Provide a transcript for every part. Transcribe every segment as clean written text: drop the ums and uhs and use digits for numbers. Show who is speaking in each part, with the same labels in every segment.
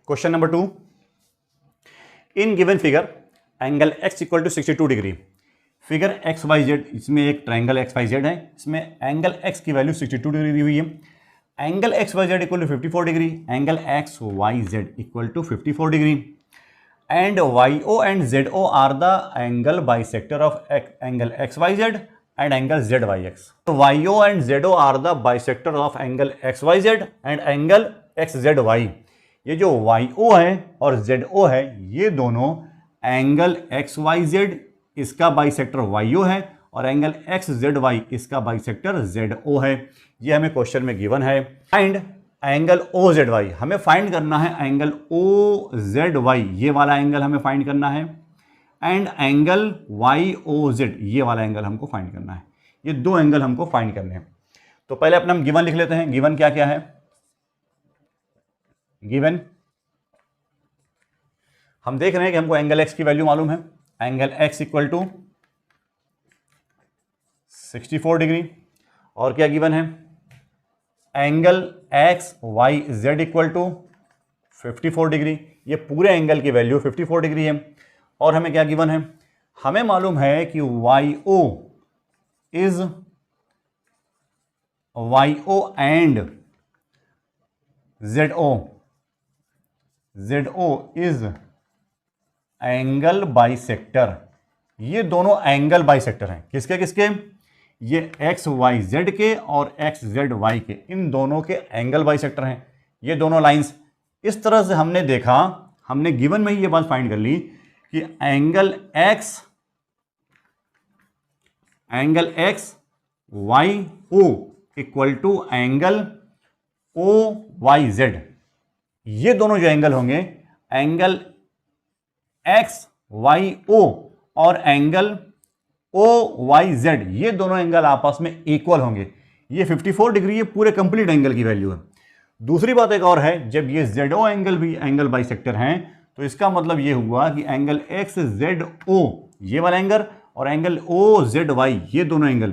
Speaker 1: Question number 2, in given figure angle x equal to 62 degree. Figure X Y Z, इसमें एक triangle X Y Z है, इसमें angle x की value 62 degree दी हुई है। Angle X Y Z equal to 54 degree, angle X Y Z equal to 54 degree, and YO and ZO are the angle bisector of angle XYZ and angle ZYX। तो YO and ZO are the bisector of angle XYZ and angle XZY। ये जो YO है और ZO है, ये दोनों angle XYZ इसका bisector YO है और एंगल XZY इसका बाइसेक्टर ZO है। ये हमें क्वेश्चन में गिवन है। फाइंड एंगल OZY, हमें फाइंड करना है एंगल OZY, ये वाला एंगल हमें फाइंड करना है, एंड एंगल YOZ, ये वाला एंगल हमको फाइंड करना है। ये दो एंगल हमको फाइंड करने हैं। तो पहले अपना हम गिवन लिख लेते हैं। गिवन क्या क्या है? गिवन हम देख रहे हैं कि हमको एंगल x की वैल्यू मालूम है, angle x equal to 64 degree, और क्या गिवन है? Angle XYZ equal to 54 degree. ये पूरे एंगल की वैल्यू 54 डिग्री है। और हमें क्या गिवन है? हमें मालूम है कि YO and ZO is angle bisector. ये दोनों एंगल बाइसेक्टर हैं। किसके किसके? ये XYZ के और XZY के, इन दोनों के एंगल बाइसेक्टर हैं ये दोनों लाइंस। इस तरह से हमने देखा, हमने गिवन में ही ये बात फाइंड कर ली कि angle XYO equal to angle OYZ। ये दोनों जो एंगल होंगे, एंगल XYO और एंगल OYZ, ये दोनों एंगल आपस में इक्वल होंगे। ये 54 डिग्री, ये पूरे कंप्लीट एंगल की वैल्यू है। दूसरी बात एक और है, जब ये ZO एंगल भी एंगल बाइसेक्टर हैं, तो इसका मतलब ये हुआ कि एंगल XZO ये वाला एंगल और एंगल OZY ये दोनों एंगल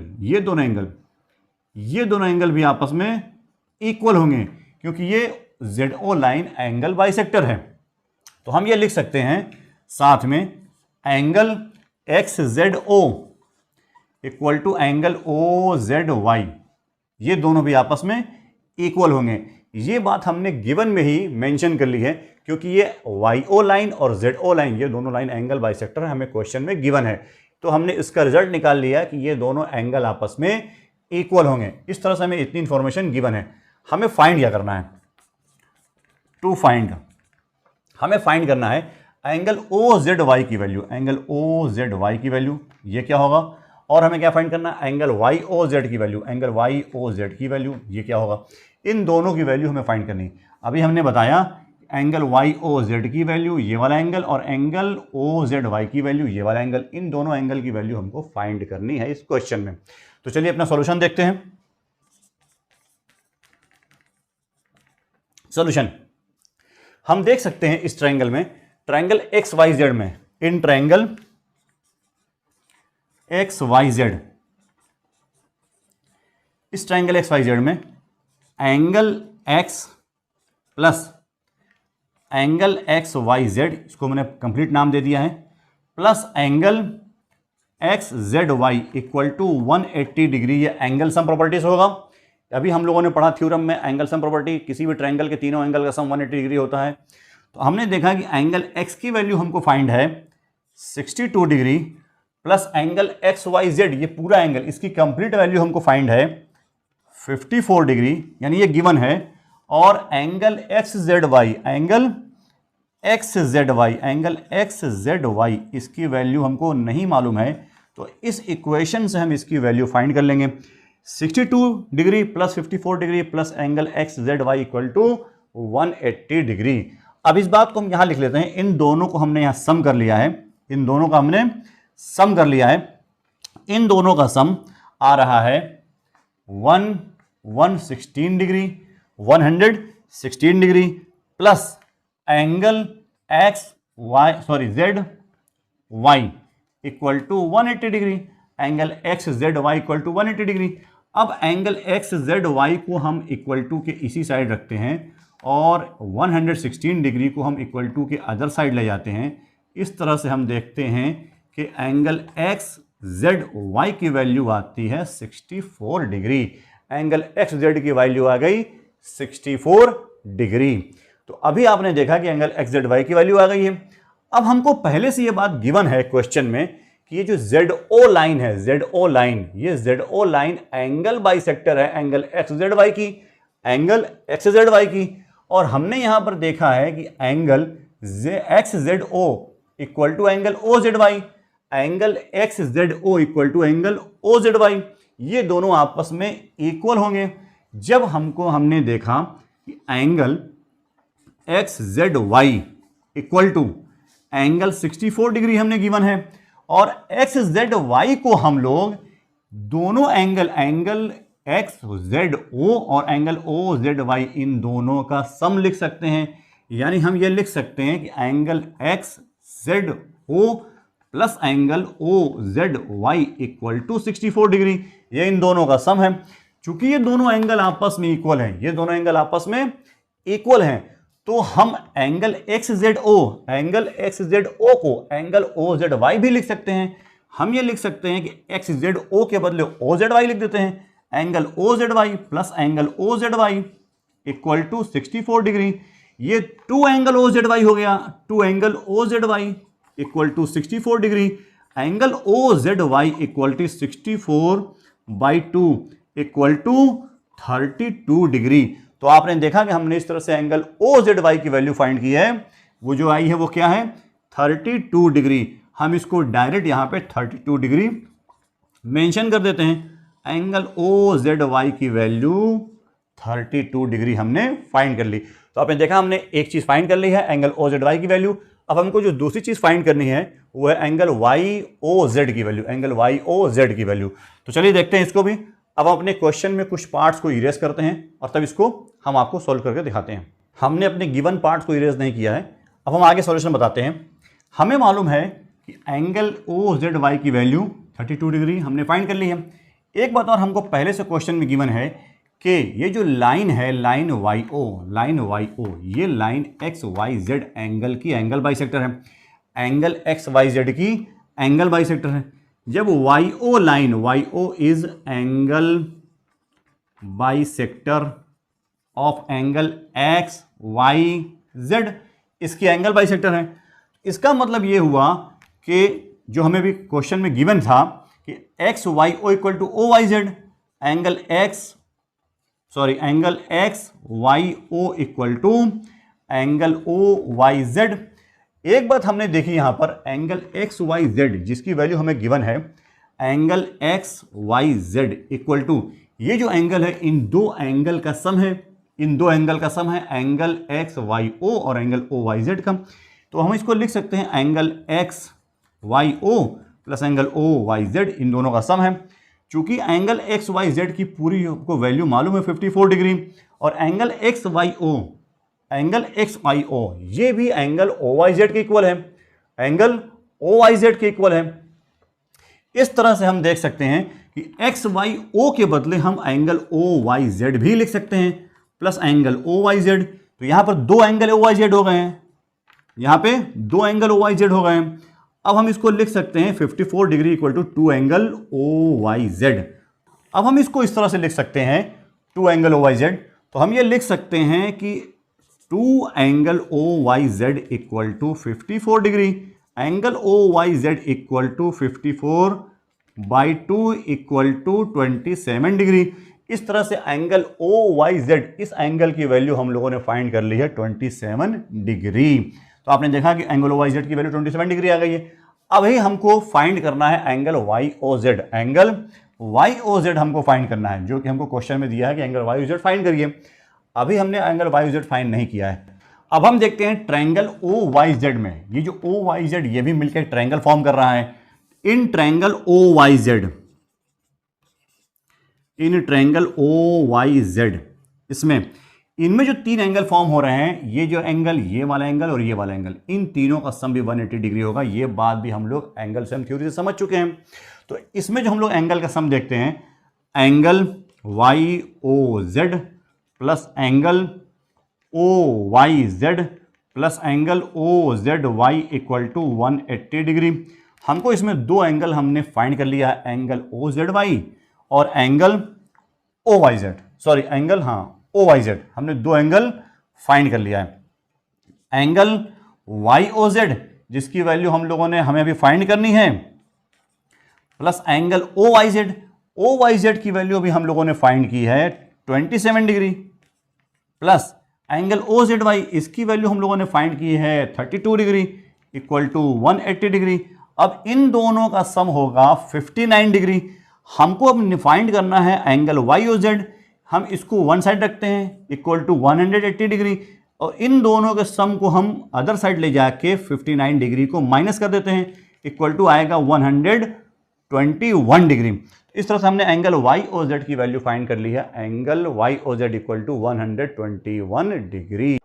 Speaker 1: भी आपस में इक्वल होंगे, क्योंकि ये ZO लाइन एंगल बाइसेक्टर है। तो हम ये लिख सकते हैं साथ में, angle XZO equal to angle OZY, ये दोनों भी आपस में इक्वल होंगे। ये बात हमने गिवन में ही मेंशन कर ली है, क्योंकि ये YO लाइन और ZO लाइन, ये दोनों लाइन एंगल बाइसेक्टर हमें क्वेश्चन में गिवन है। तो हमने इसका रिजल्ट निकाल लिया कि ये दोनों एंगल आपस में इक्वल होंगे। इस तरह से हमें इतनी इंफॉर्मेशन गिवन है। हमें फाइंड क्या करना है? हमें फाइंड करना है एंगल OZY की वैल्यू। एंगल OZY की वैल्यू ये क्या होगा? और हमें क्या फाइंड करना है? एंगल YOZ की वैल्यू। एंगल YOZ की वैल्यू ये क्या होगा? इन दोनों की वैल्यू हमें फाइंड करनी। अभी हमने बताया एंगल YOZ की वैल्यू ये वाला एंगल और एंगल OZY की वैल्यू ये वाला एंगल, इन दोनों एंगल की वैल्यू हमको फाइंड करनी है इस क्वेश्चन में। तो चलिए अपना सॉल्यूशन देखते हैं। सॉल्यूशन हम देख सकते हैं इस ट्रायंगल में, ट्रायंगल XYZ में, इन ट्रायंगल XYZ, इस ट्रायंगल XYZ में angle X plus angle XYZ, इसको मैंने कंप्लीट नाम दे दिया है, plus angle XZY equal to 180 degree, ये एंगल सम प्रॉपर्टीज होगा। अभी हम लोगों ने पढ़ा थ्योरम में एंगल सम प्रॉपर्टी, किसी भी ट्रायंगल के तीनों एंगल का सम 180 डिग्री होता है। तो हमने देखा कि एंगल X की वैल्यू हमको फाइंड है 62 डिग्री, प्लस एंगल XYZ, ये पूरा एंगल, इसकी कंप्लीट वैल्यू हमको फाइंड है 54 डिग्री, यानी ये गिवन है। और एंगल XZY, इसकी वैल्यू हमको नहीं मालूम है, तो इस इक्वेशन से हम इसकी वैल्यू फाइंड कर लेंगे। 62 degree plus 54 degree plus angle XZY equal to 180 degree. अब इस बात को हम यहां लिख लेते हैं, इन दोनों को हमने यहां सम कर लिया है, इन दोनों का हमने सम कर लिया है। इन दोनों का सम आ रहा है 116 degree, 116 degree plus angle ZY equal to 180 degree, angle XZY equal to 180 degree. अब एंगल XZY को हम इक्वल टू के इसी साइड रखते हैं और 116 डिग्री को हम इक्वल टू के अदर साइड ले जाते हैं। इस तरह से हम देखते हैं कि एंगल एक्स जेड वाई की वैल्यू आती है 64 डिग्री। एंगल एक्स जेड की वैल्यू आ गई 64 डिग्री। तो अभी आपने देखा कि एंगल एक्स जेड वाई की वैल्यू आ गई है। अब हमको पहले से ये बात गिवन है क्वेश्चन में कि ये जो ZO लाइन है, ZO लाइन, ये ZO लाइन एंगल बाइसेक्टर है एंगल एक्स जेड वाई की, एंगल एक्स जेड वाई की। और हमने यहां पर देखा है कि angle X Z O equal to angle O Z Y, angle X Z O equal to angle O Z Y, ये दोनों आपस में इक्वल होंगे। जब हमने देखा कि angle X Z Y equal to angle 64 degree हमने गिवन है, और एक्स जेड वाई को हम लोग दोनों एंगल एक्स जेड ओ और एंगल ओ जेड वाई, इन दोनों का सम लिख सकते हैं। यानी हम ये लिख सकते हैं कि angle X Z O plus angle O Z Y equal to 64 degree, ये इन दोनों का सम है। चूंकि ये दोनों एंगल आपस में इक्वल हैं, ये दोनों एंगल आपस में इक्वल हैं, तो हम एंगल एक्स जेड ओ को एंगल ओ जेड वाई भी लिख सकते हैं। हम ये लिख सकते हैं कि एक्स जेड ओ के बदले ओ जेड वाई लिख देते हैं। Angle O Z Y plus angle O Z Y equal to 64 degree. ये 2 एंगल ओ जेड वाई हो गया, 2 angle O Z Y equal to 64 degree. Angle O Z Y equal to 64/2 equal to 32 degree. तो आपने देखा कि हमने इस तरह से एंगल ओ जेड वाई की वैल्यू फाइंड की है। वो जो आई है वो क्या है, 32 डिग्री। हम इसको डायरेक्ट यहां पे 32 डिग्री मेंशन कर देते हैं। एंगल ओ जेड वाई की वैल्यू 32 डिग्री हमने फाइंड कर ली। तो आपने देखा हमने एक चीज फाइंड कर ली है, एंगल ओ जेड वाई की वैल्यू। अब हमको जो दूसरी चीज फाइंड करनी है वो है एंगल वाई ओ जेड की value, angle Y O Z की वैल्यू। तो चलिए देखते हैं इसको भी। अब हम अपने क्वेश्चन में कुछ पार्ट्स को इरेज करते हैं और तब इसको हम आपको सॉल्व करके दिखाते हैं। हमने अपने गिवन पार्ट्स को इरेज नहीं किया है, अब हम आगे सॉल्यूशन बताते हैं। हमें मालूम है कि एंगल ओ जेड वाई की वैल्यू 32 डिग्री हमने फाइंड कर ली है। एक बात और हमको पहले से क्वेश्चन में गिवन है कि ये जो लाइन है, लाइन वाई ओ, ये line X Y Z angle की एंगल बाइसेक्टर है। एंगल एक्स वाई जेड की एंगल बाइसेक्टर है। जब Y O line, Y O is angle bisector of angle X Y Z, इसकी एंगल बाइसेक्टर है। इसका मतलब ये हुआ कि जो हमें भी क्वेश्चन में गिवन था कि X Y O equal to O Y Z, angle X Y O equal to angle O Y Z. एक बात हमने देखी यहां पर, एंगल एक्स वाई जेड जिसकी वैल्यू हमें गिवन है, angle X Y Z equal to, ये जो एंगल है इन दो एंगल का सम है, एंगल एक्स वाई ओ और एंगल ओ वाई जेड का। तो हम इसको लिख सकते हैं angle X Y O plus angle O Y Z, इन दोनों का सम है। चूंकि एंगल एक्स वाई जेड की पूरी को वैल्यू मालूम है 54 डिग्री, और एंगल एक्स वाई ओ ये भी एंगल ओ वाई जेड के इक्वल है, एंगल ओ वाई जेड के इक्वल है। इस तरह से हम देख सकते हैं कि एक्स वाई ओ के बदले हम एंगल ओ वाई जेड भी लिख सकते हैं, plus angle O Y Z. तो यहां पर 2 एंगल ओ वाई जेड हो गए हैं, यहां पे 2 एंगल ओ वाई जेड हो गए हैं। अब हम इसको लिख सकते हैं 54 degree equal to 2 angle O Y Z. अब हम इसको इस तरह से लिख सकते हैं 2 एंगल ओ वाई जेड। तो हम ये लिख सकते हैं कि 2 angle O Y Z equal to 54 degree, angle O Y Z equal to 54/2 equal to 27 degree. इस तरह से एंगल ओ वाई जेड, इस एंगल की वैल्यू हम लोगों ने फाइंड कर ली है 27 डिग्री। तो आपने देखा कि एंगल ओ वाई जेड की वैल्यू 27 डिग्री आ गई है। अभी हमको फाइंड करना है angle Y O Z, angle Y O Z हमको फाइंड करना है, जो कि हमको क्वेश्चन में दिया है कि angle Y O Z find करिए। अभी हमने angle Y O Z find नहीं किया है। अब हम देखते हैं ट्रायंगल ओ वाई जेड में, ये जो ओ वाई जेड ये भी मिलकर ट्रायंगल फॉर्म कर रहा है। In triangle O Y Z, इसमें इनमें जो 3 एंगल फॉर्म हो रहे हैं, ये जो एंगल, ये वाला एंगल और ये वाला एंगल, इन तीनों का सम भी 180 डिग्री होगा। ये बात भी हम लोग एंगल सम थ्योरी से समझ चुके हैं। तो इसमें जो हम लोग एंगल का सम देखते हैं, angle Y O Z plus angle O Y Z plus angle O Z Y equal to 180 degree. हमको इसमें दो एंगल हमने फाइंड कर लिया है, एंगल ओ जेड वाई और angle O Y Z, sorry angle O Y Z, हमने दो एंगल फाइंड कर लिया है। एंगल वाई ओ जेड जिसकी वैल्यू हम लोगों ने हमें अभी फाइंड करनी है, plus angle O Y Z की वैल्यू अभी हम लोगों ने फाइंड की है 27 degree, plus angle O Z Y इसकी वैल्यू हम लोगों ने फाइंड की है 32 डिग्री इक्वल टू 180 डिग्री। अब इन दोनों का सम होगा 59 डिग्री। हमको अब फाइंड करना है एंगल वाई ओ जेड, हम इसको वन साइड रखते हैं इक्वल टू 180 डिग्री और इन दोनों के सम को हम अदर साइड ले जाके 59 डिग्री को माइनस कर देते हैं, इक्वल टू आएगा 121 डिग्री। इस तरह से हमने एंगल वाई ओ जेड की वैल्यू फाइंड कर ली है, angle Y O Z equal to 121 degree.